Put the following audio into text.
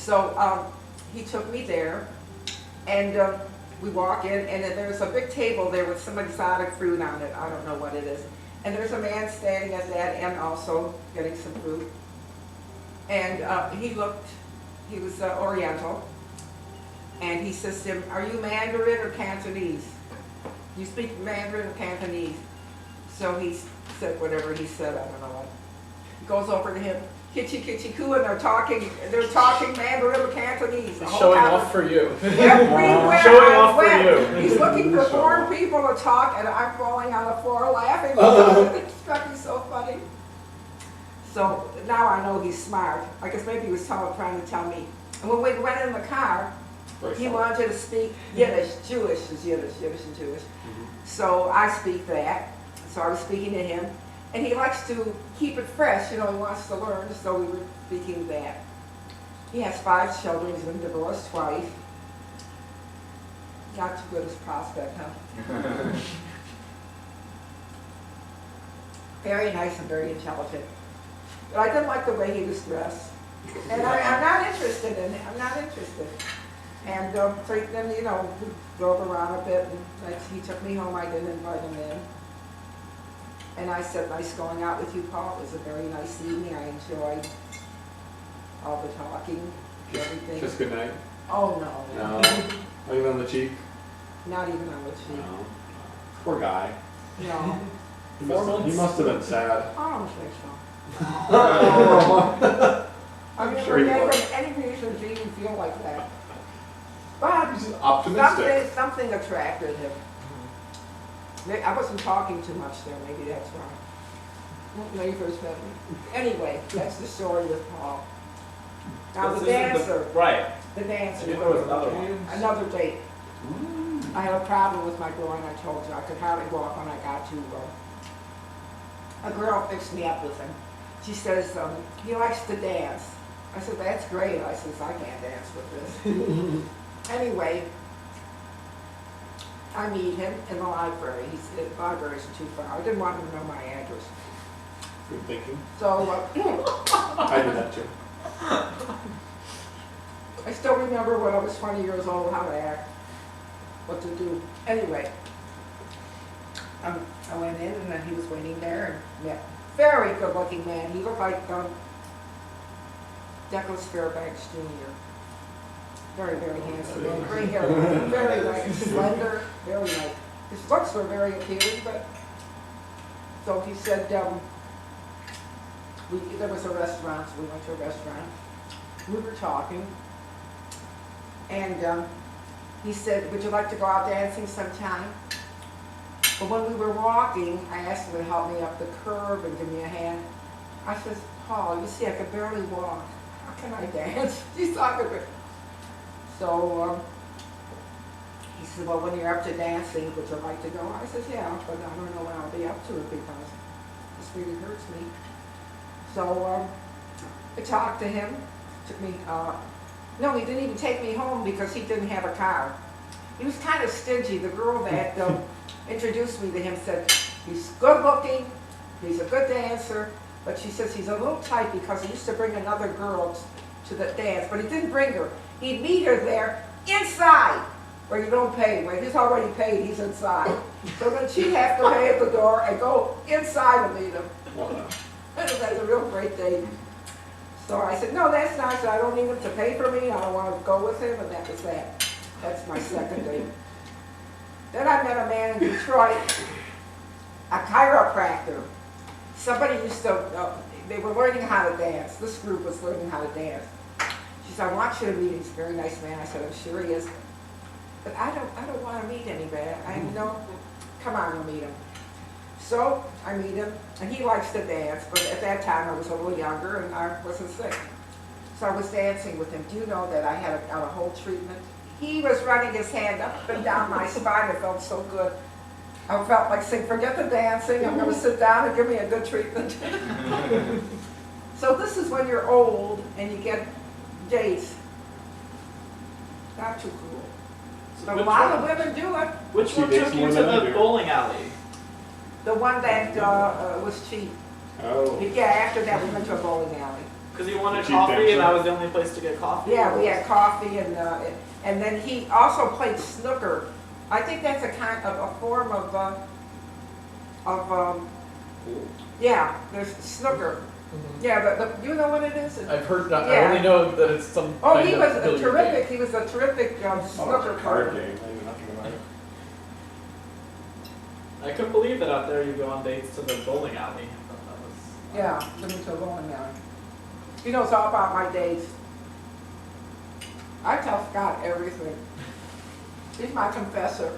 So he took me there, and we walk in, and then there's a big table there with some exotic fruit on it. I don't know what it is. And there's a man standing at that and also getting some fruit. And he was Oriental. And he says to him, "Are you Mandarin or Cantonese? You speak Mandarin or Cantonese?" So he said whatever he said, I don't know what. He goes over to him, kitchy kitchy coo, and they're talking Mandarin or Cantonese. The whole Showing time. off for you. Everywhere Showing I off for went, you. he's looking for foreign people to talk, and I'm falling on the floor laughing because it struck me so funny. So now I know he's smart. I guess maybe he was trying to tell me. And when we went in the car, he wanted to speak Yiddish. Jewish is Yiddish, Yiddish and Jewish. So I speak that. So I was speaking to him. And he likes to keep it fresh, he wants to learn, so we were speaking that. He has 5 children, he's been divorced twice. Not too good as prospect, huh? Very nice and very intelligent. But I didn't like the way he was dressed. And I'm not interested in it, I'm not interested. And so then, we drove around a bit, and he took me home, I didn't invite him in. And I said, "Nice going out with you, Paul. It was a very nice evening. I enjoyed all the talking, everything." Just good night. Oh, no. No. Not even on the cheek? Not even on the cheek. No. Poor guy. No. He must have been sad. I don't think so. I've never Sure he gave was. him any reason to even feel like that. But He's optimistic. something attracted him. I wasn't talking too much there, maybe that's why. Neighbors had me. Anyway, that's the story with Paul. Now the dancer. Right. The dancer. I knew there was another one. Another date. I had a problem with my groin, I told you. I could hardly walk when I got to a girl fixed me up with him. She says, he likes to dance. I said, "That's great." I says, "I can't dance with this." Anyway, I meet him in the library. The libraries are too far. I didn't want him to know my address. Good thinking. So I did that too. I still remember when I was 20 years old how to act, what to do. Anyway, I went in and then he was waiting there and met very good looking man. He looked like Douglas Fairbanks Jr. Very, very handsome man. Gray hair, very nice, slender, very nice. His looks were very appealing, but so he said there was a restaurant, so we went to a restaurant. We were talking, and he said, "Would you like to go out dancing sometime?" But when we were walking, I asked him to help me up the curb and give me a hand. I said, "Paul, you see, I can barely walk. How can I dance?" He's talking about. So he said, "Well, when you're up to dancing, would you like to go?" I said, "Yeah, but I don't know when I'll be up to it because this really hurts me." So I talked to him. Took me. No, he didn't even take me home because he didn't have a car. He was kind of stingy. The girl that introduced me to him said, "He's good looking, he's a good dancer," but she says he's a little tight because he used to bring another girl to the dance, but he didn't bring her. He'd meet her there inside, where you don't pay. When he's already paid, he's inside. So then she'd have to pay at the door and go inside to meet him. That's a real great date. So I said, "No, that's nice. I don't need him to pay for me. I don't want to go with him," and that was that. That's my second date. Then I met a man in Detroit, a chiropractor. Somebody used to, they were learning how to dance. This group was learning how to dance. She said, "I want you to meet him. He's a very nice man." I said, "I'm sure he is. But I don't want to meet anybody. Come on, you'll meet him." So I meet him, and he likes to dance, but at that time I was a little younger and I wasn't sick. So I was dancing with him. Do you know that I got a whole treatment? He was running his hand up and down my spine. It felt so good. I felt like saying, "Forget the dancing. I'm going to sit down and give me a good treatment." So this is when you're old and you get dates. Not too cool. But a lot of women do it. Which She one dates took you more to than I the do. bowling alley? The one that was cheap. Oh. Yeah, after that we went to a bowling alley. Because you wanted Cheap coffee, and dancer. that was the only place to get coffee. Yeah, we had coffee and then he also played snooker. I think that's a kind of a form of yeah, there's snooker. Mhm. Yeah, but you know what it is? I've heard that. Yeah. I only know that it's some. Oh, kind he of was a billiard terrific, game. he was a terrific Oh, it's snooker a card player. game. I knew nothing about it. I couldn't believe that out there you go on dates to the bowling alley. I thought that was. Yeah, let me tell bowling alley. He knows all about my dates. I tell Scott everything. He's my confessor.